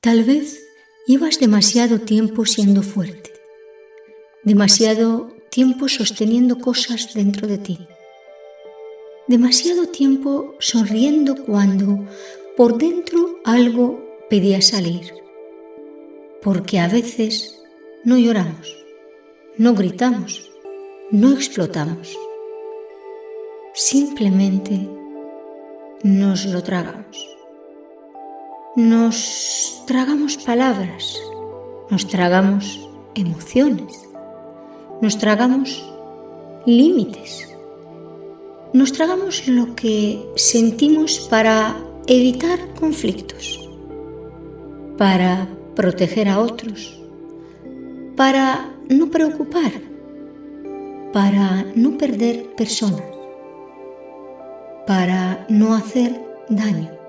Tal vez llevas demasiado tiempo siendo fuerte, demasiado tiempo sosteniendo cosas dentro de ti, demasiado tiempo sonriendo cuando por dentro algo pedía salir, porque a veces no lloramos, no gritamos, no explotamos, simplemente nos lo tragamos. Nos tragamos palabras, nos tragamos emociones, nos tragamos límites, nos tragamos lo que sentimos para evitar conflictos, para proteger a otros, para no preocupar, para no perder personas, para no hacer daño.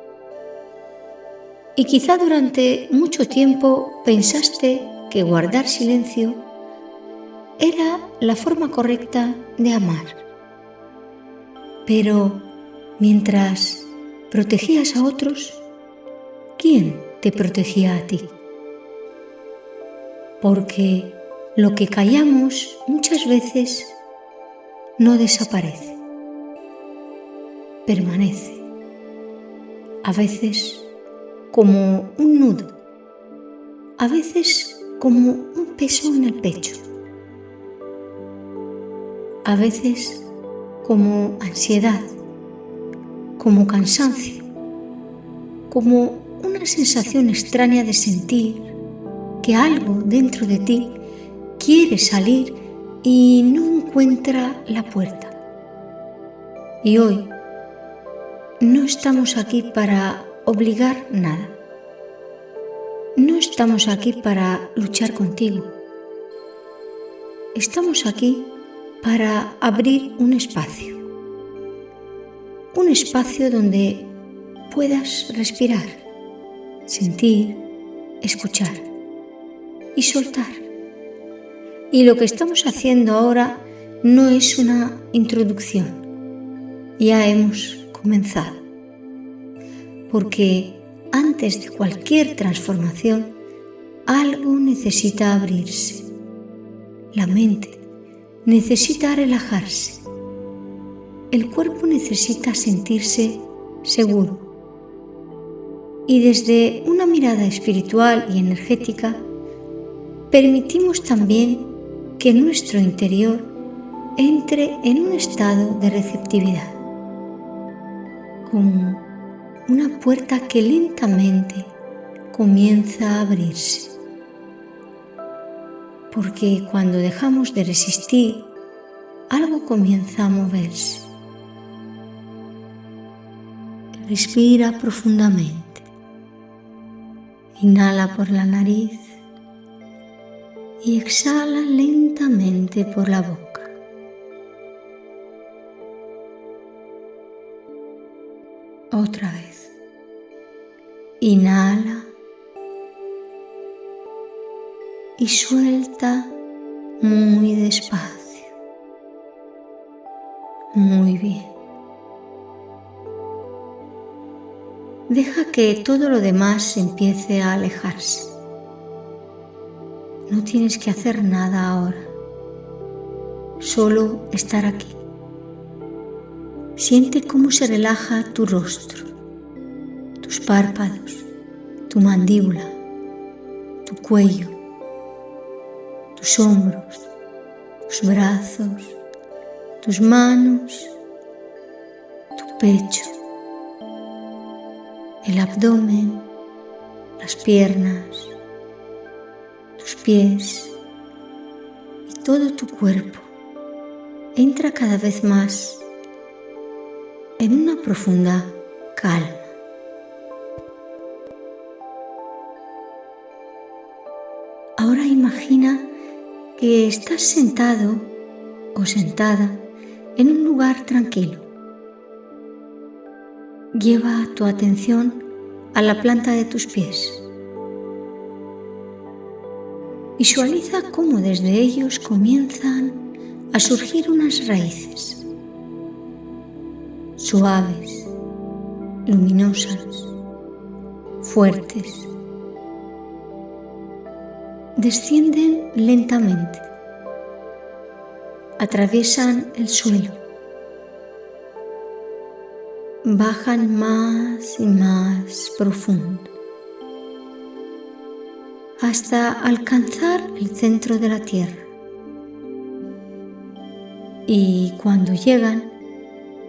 Y quizá durante mucho tiempo pensaste que guardar silencio era la forma correcta de amar. Pero mientras protegías a otros, ¿quién te protegía a ti? Porque lo que callamos muchas veces no desaparece, permanece, a veces como un nudo, a veces como un peso en el pecho, a veces como ansiedad, como cansancio, como una sensación extraña de sentir que algo dentro de ti quiere salir y no encuentra la puerta. Y hoy no estamos aquí para obligar nada. No estamos aquí para luchar contigo. Estamos aquí para abrir un espacio donde puedas respirar, sentir, escuchar y soltar. Y lo que estamos haciendo ahora no es una introducción, ya hemos comenzado. Porque antes de cualquier transformación, algo necesita abrirse. La mente necesita relajarse. El cuerpo necesita sentirse seguro. Y desde una mirada espiritual y energética, permitimos también que nuestro interior entre en un estado de receptividad, como una puerta que lentamente comienza a abrirse. Porque cuando dejamos de resistir, algo comienza a moverse. Respira profundamente. Inhala por la nariz y exhala lentamente por la boca. Otra vez. Inhala y suelta muy despacio. Muy bien. Deja que todo lo demás empiece a alejarse. No tienes que hacer nada ahora. Solo estar aquí. Siente cómo se relaja tu rostro, tus párpados, tu mandíbula, tu cuello, tus hombros, tus brazos, tus manos, tu pecho, el abdomen, las piernas, tus pies y todo tu cuerpo entra cada vez más en una profunda calma. Ahora imagina que estás sentado o sentada en un lugar tranquilo. Lleva tu atención a la planta de tus pies. Visualiza cómo desde ellos comienzan a surgir unas raíces suaves, luminosas, fuertes, descienden lentamente, atraviesan el suelo, bajan más y más profundo, hasta alcanzar el centro de la Tierra. Y cuando llegan,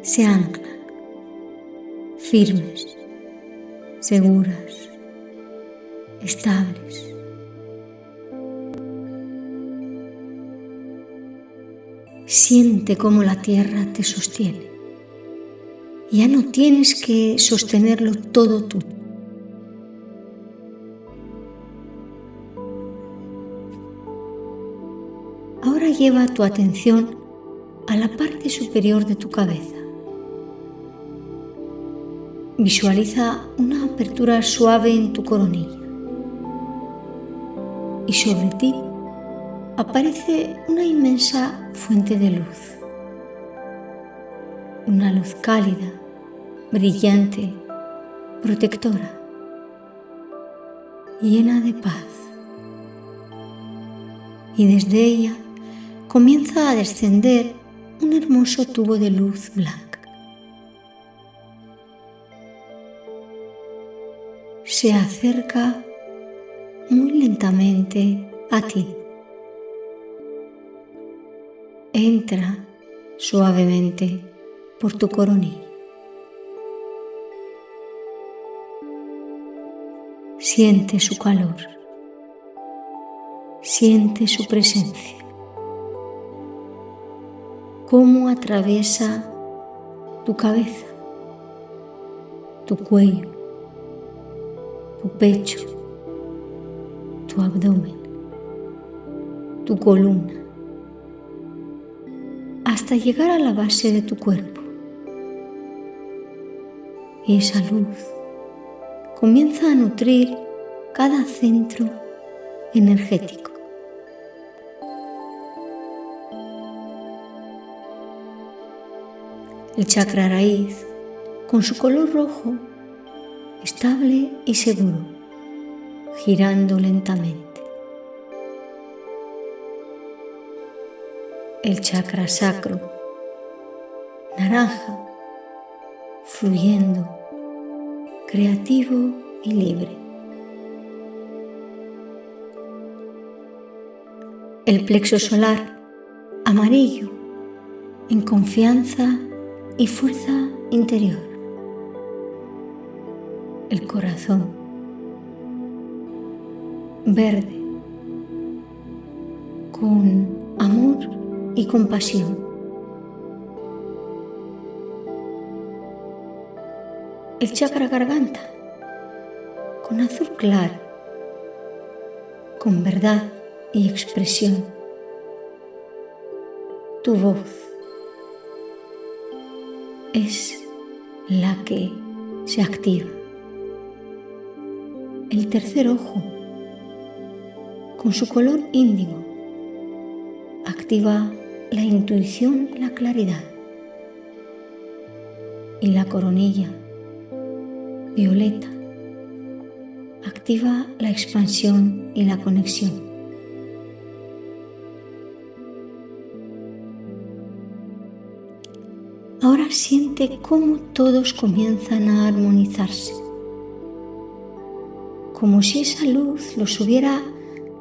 se anclan, firmes, seguras, estables. Siente cómo la Tierra te sostiene. Ya no tienes que sostenerlo todo tú. Ahora lleva tu atención a la parte superior de tu cabeza. Visualiza una apertura suave en tu coronilla. Y sobre ti aparece una inmensa fuente de luz. Una luz cálida, brillante, protectora, llena de paz. Y desde ella comienza a descender un hermoso tubo de luz blanca. Se acerca muy lentamente a ti. Entra suavemente por tu coronilla. Siente su calor. Siente su presencia. Cómo atraviesa tu cabeza, tu cuello, tu pecho, tu abdomen, tu columna, hasta llegar a la base de tu cuerpo. Y esa luz comienza a nutrir cada centro energético. El chakra raíz, con su color rojo, estable y seguro, girando lentamente. El chakra sacro, naranja, fluyendo, creativo y libre. El plexo solar, amarillo, en confianza y fuerza interior. El corazón, verde, con amor y compasión. El chakra garganta, con azul claro, con verdad y expresión. Tu voz es la que se activa. El tercer ojo, con su color índigo, activa la intuición y la claridad. Y la coronilla, violeta, activa la expansión y la conexión. Ahora siente cómo todos comienzan a armonizarse, como si esa luz los hubiera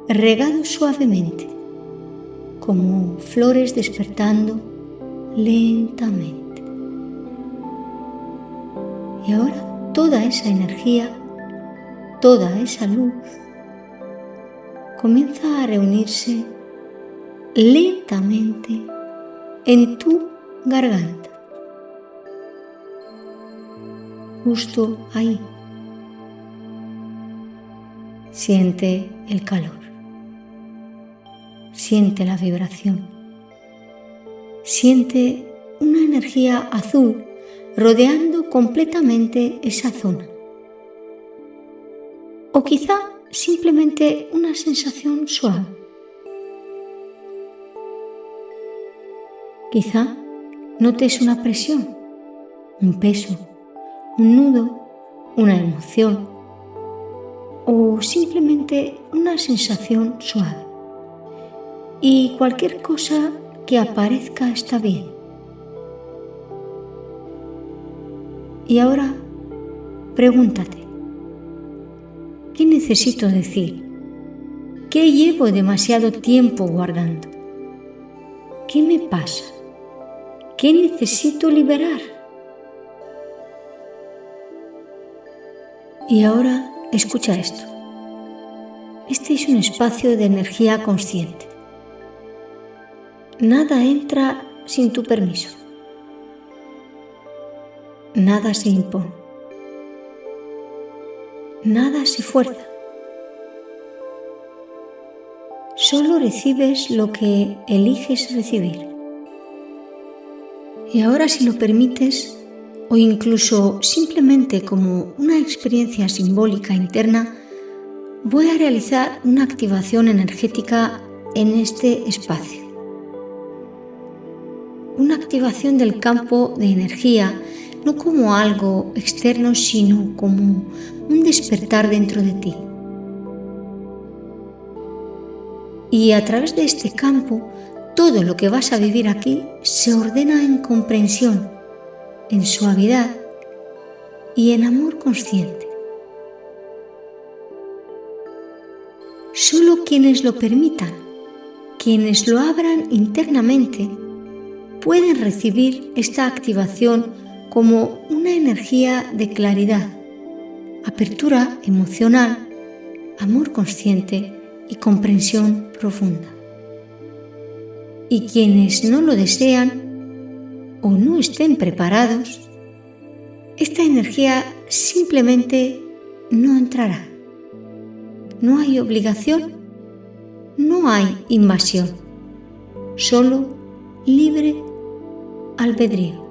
regado suavemente, como flores despertando lentamente. Y ahora toda esa energía, toda esa luz, comienza a reunirse lentamente en tu garganta. Justo ahí. Siente el calor. Siente la vibración. Siente una energía azul rodeando completamente esa zona. O quizá simplemente una sensación suave. Quizá notes una presión, un peso, un nudo, una emoción. o simplemente una sensación suave. Y cualquier cosa que aparezca está bien. Y ahora pregúntate, ¿qué necesito decir? ¿Qué llevo demasiado tiempo guardando? ¿Qué me pasa? ¿Qué necesito liberar? Y ahora escucha esto. Este es un espacio de energía consciente. Nada entra sin tu permiso. Nada se impone. Nada se fuerza. Solo recibes lo que eliges recibir. Y ahora, si lo permites, o incluso simplemente como una experiencia simbólica interna, voy a realizar una activación energética en este espacio. Una activación del campo de energía, no como algo externo, sino como un despertar dentro de ti. Y a través de este campo, todo lo que vas a vivir aquí se ordena en comprensión, en suavidad y en amor consciente. Solo quienes lo permitan, quienes lo abran internamente, pueden recibir esta activación como una energía de claridad, apertura emocional, amor consciente y comprensión profunda. Y quienes no lo desean o no estén preparados, esta energía simplemente no entrará. No hay obligación, no hay invasión, solo libre albedrío.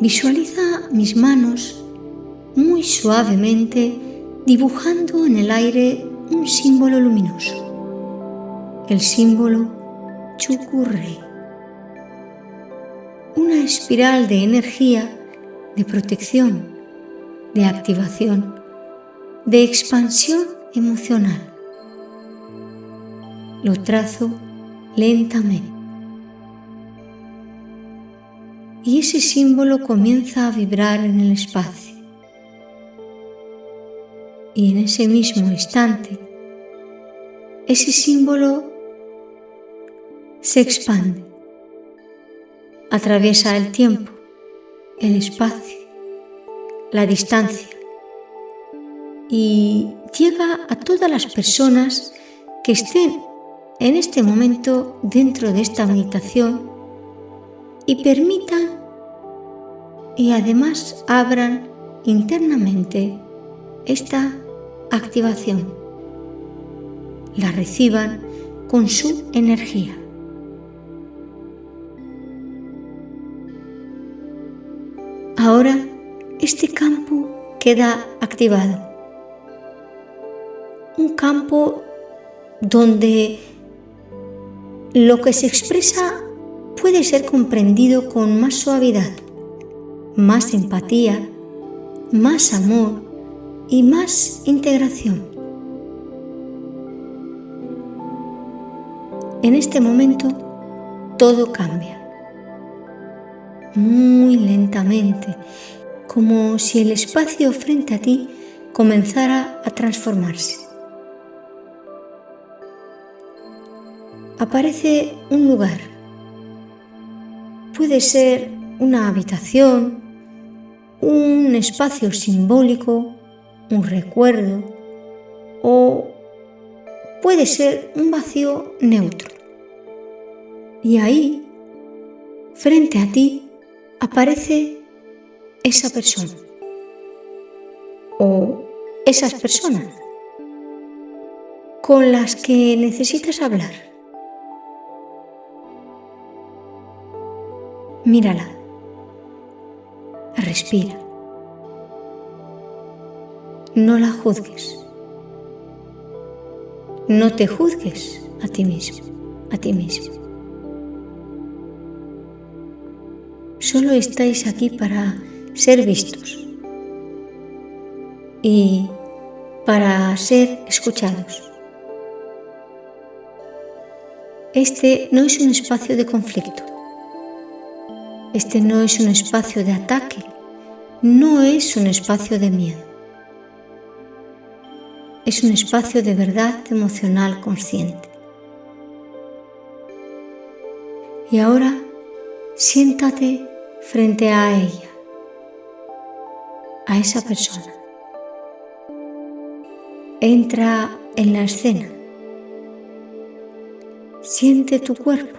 Visualiza mis manos muy suavemente dibujando en el aire un símbolo luminoso, el símbolo Chukurrey, una espiral de energía, de protección, de activación, de expansión emocional. Lo trazo lentamente. Y ese símbolo comienza a vibrar en el espacio. Y en ese mismo instante, ese símbolo se expande, atraviesa el tiempo, el espacio, la distancia y llega a todas las personas que estén en este momento dentro de esta meditación y permitan y además abran internamente esta activación, la reciban con su energía. Ahora este campo queda activado, un campo donde lo que se expresa puede ser comprendido con más suavidad, más empatía, más amor y más integración. En este momento todo cambia, muy lentamente, como si el espacio frente a ti comenzara a transformarse. Aparece un lugar. Puede ser una habitación, un espacio simbólico, un recuerdo, o puede ser un vacío neutro. Y ahí, frente a ti, aparece esa persona o esas personas con las que necesitas hablar. Mírala, respira, no la juzgues, no te juzgues a ti mismo, a ti mismo. Solo estáis aquí para ser vistos, y para ser escuchados. Este no es un espacio de conflicto. Este no es un espacio de ataque. No es un espacio de miedo. Es un espacio de verdad emocional consciente. Y ahora siéntate frente a ella, a esa persona. Entra en la escena. Siente tu cuerpo.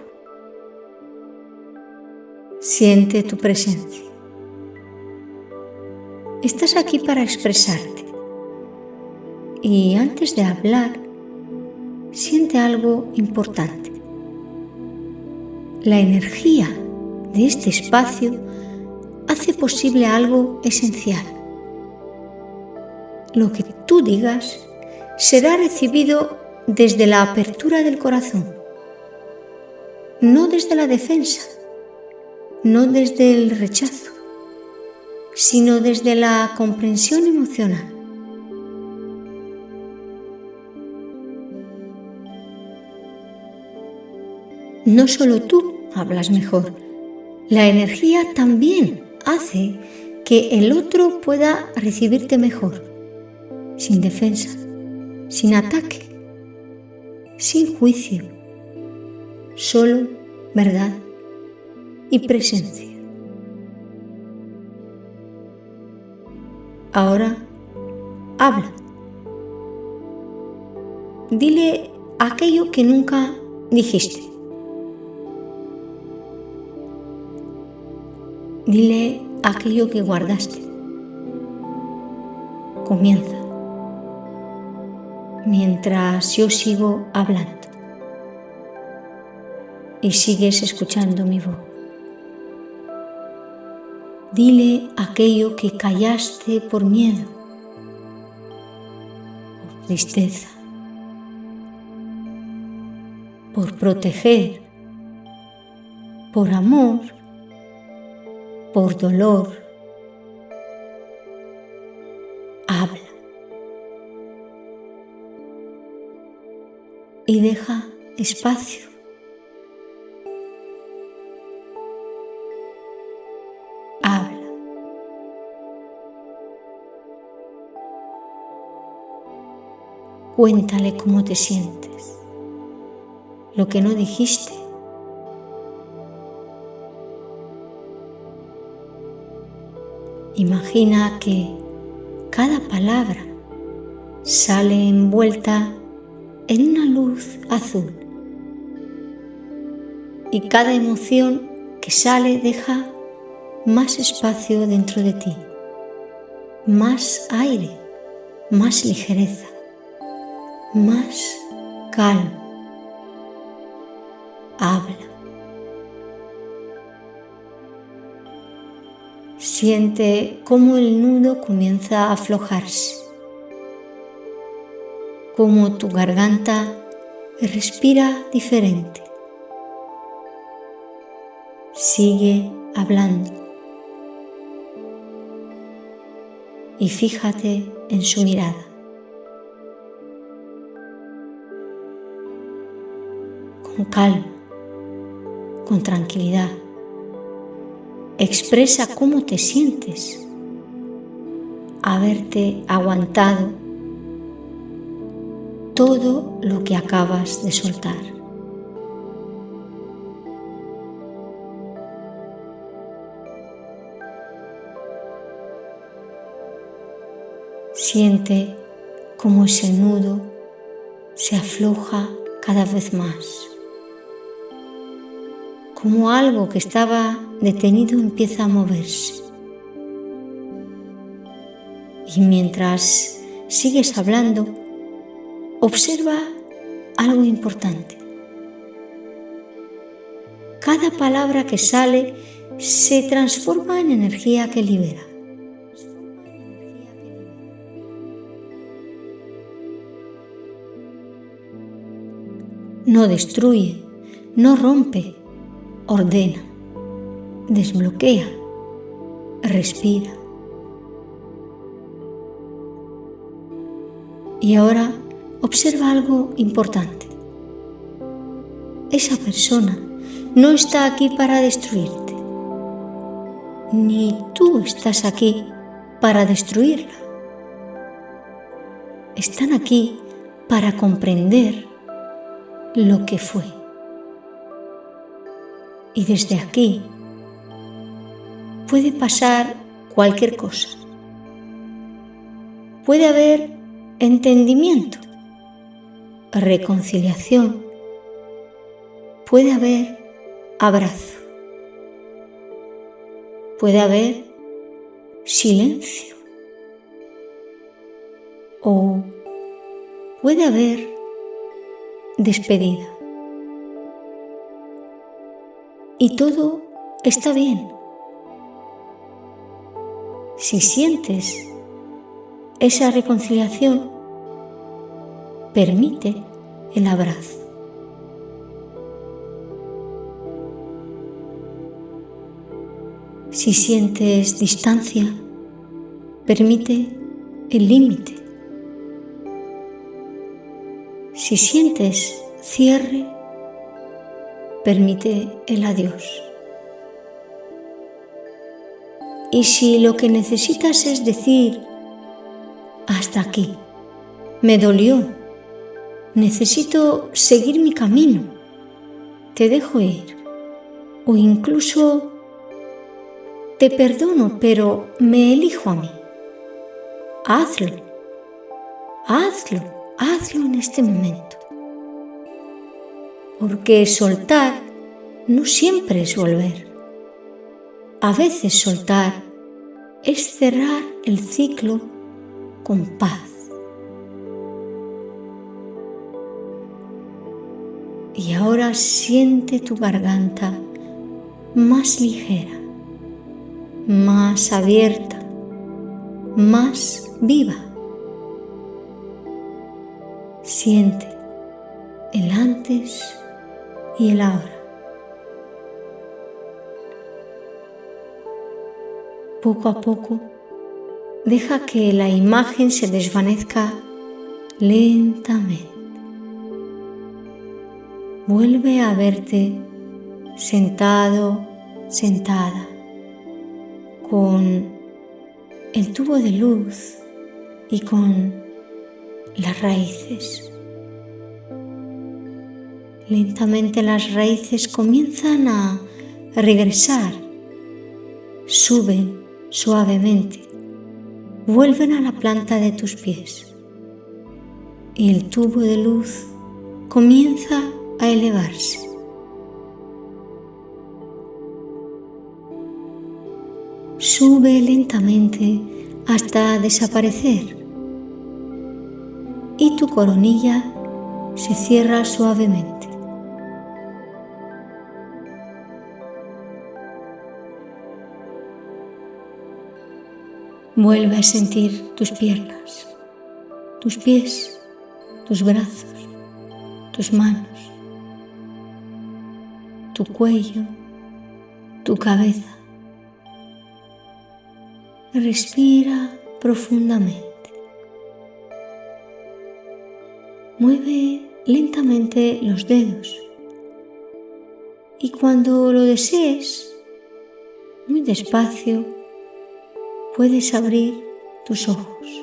Siente tu presencia. Estás aquí para expresarte. Y antes de hablar, siente algo importante. La energía de este espacio hace posible algo esencial. Lo que tú digas será recibido desde la apertura del corazón, no desde la defensa, no desde el rechazo, sino desde la comprensión emocional. No solo tú hablas mejor, la energía también hace que el otro pueda recibirte mejor, sin defensa, sin ataque, sin juicio, solo verdad y presencia. Ahora, habla. Dile aquello que nunca dijiste. Dile aquello que guardaste. Comienza. Mientras yo sigo hablando. Y sigues escuchando mi voz. Dile aquello que callaste por miedo, por tristeza, por proteger, por amor, por dolor. Habla. Y deja espacio. Habla. Cuéntale cómo te sientes, lo que no dijiste. Imagina que cada palabra sale envuelta en una luz azul y cada emoción que sale deja más espacio dentro de ti, más aire, más ligereza, más calma. Habla. Siente cómo el nudo comienza a aflojarse, cómo tu garganta respira diferente. Sigue hablando y fíjate en su mirada. Con calma, con tranquilidad. Expresa cómo te sientes haberte aguantado todo lo que acabas de soltar. Siente cómo ese nudo se afloja cada vez más. Como algo que estaba detenido empieza a moverse. Y mientras sigues hablando, observa algo importante. Cada palabra que sale se transforma en energía que libera. No destruye, no rompe, ordena, desbloquea, respira. Y ahora observa algo importante. Esa persona no está aquí para destruirte, ni tú estás aquí para destruirla. Están aquí para comprender lo que fue. Y desde aquí puede pasar cualquier cosa. Puede haber entendimiento, reconciliación, puede haber abrazo, puede haber silencio o puede haber despedida. Y todo está bien. Si sientes esa reconciliación, permite el abrazo. Si sientes distancia, permite el límite. Si sientes cierre, permite el adiós. Y si lo que necesitas es decir, hasta aquí, me dolió, necesito seguir mi camino, te dejo ir, o incluso te perdono, pero me elijo a mí. Hazlo en este momento. Porque soltar no siempre es volver. A veces soltar es cerrar el ciclo con paz. Y ahora siente tu garganta más ligera, más abierta, más viva. Siente el antes y el ahora. Poco a poco, deja que la imagen se desvanezca lentamente. Vuelve a verte sentado, sentada, con el tubo de luz y con las raíces. Lentamente las raíces comienzan a regresar, suben suavemente, vuelven a la planta de tus pies y el tubo de luz comienza a elevarse. Sube lentamente hasta desaparecer y tu coronilla se cierra suavemente. Vuelve a sentir tus piernas, tus pies, tus brazos, tus manos, tu cuello, tu cabeza. Respira profundamente. Mueve lentamente los dedos y cuando lo desees, muy despacio, puedes abrir tus ojos.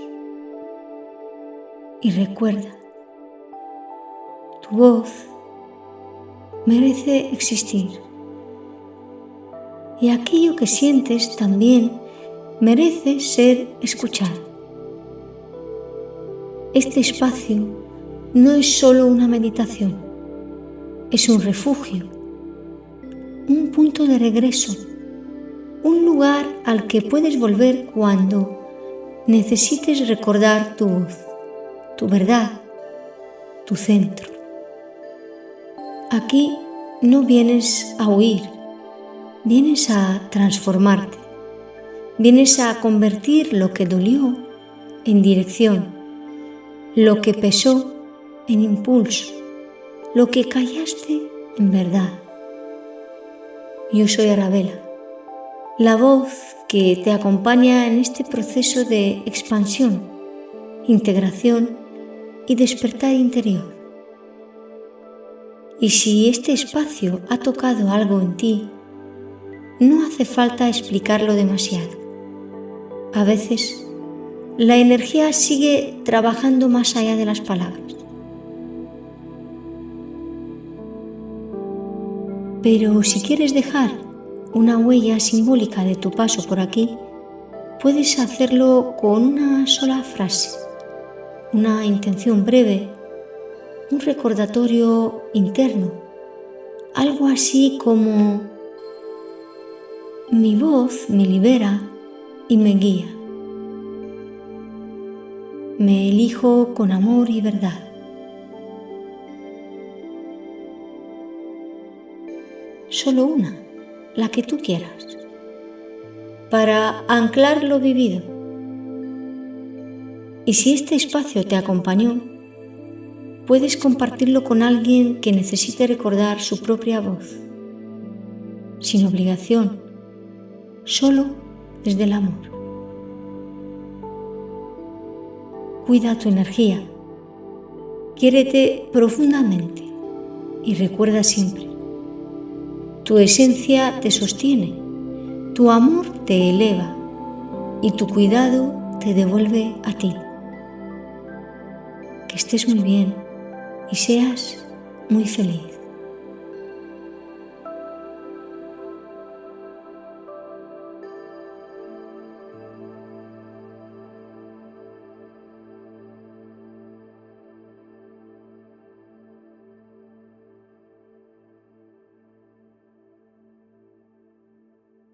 Y recuerda, tu voz merece existir. Y aquello que sientes también merece ser escuchado. Este espacio no es solo una meditación, es un refugio, un punto de regreso, un lugar al que puedes volver cuando necesites recordar tu voz, tu verdad, tu centro. Aquí no vienes a huir, vienes a transformarte, vienes a convertir lo que dolió en dirección, lo que pesó en impulso, lo que callaste en verdad. Yo soy Arabella, la voz que te acompaña en este proceso de expansión, integración y despertar interior. Y si este espacio ha tocado algo en ti, no hace falta explicarlo demasiado. A veces, la energía sigue trabajando más allá de las palabras. Pero si quieres dejar una huella simbólica de tu paso por aquí, puedes hacerlo con una sola frase, una intención breve, un recordatorio interno, algo así como: mi voz me libera y me guía. Me elijo con amor y verdad. Solo una, la que tú quieras, para anclar lo vivido. Y si este espacio te acompañó, puedes compartirlo con alguien que necesite recordar su propia voz, sin obligación, solo desde el amor. Cuida tu energía, quiérete profundamente y recuerda siempre: tu esencia te sostiene, tu amor te eleva y tu cuidado te devuelve a ti. Que estés muy bien y seas muy feliz.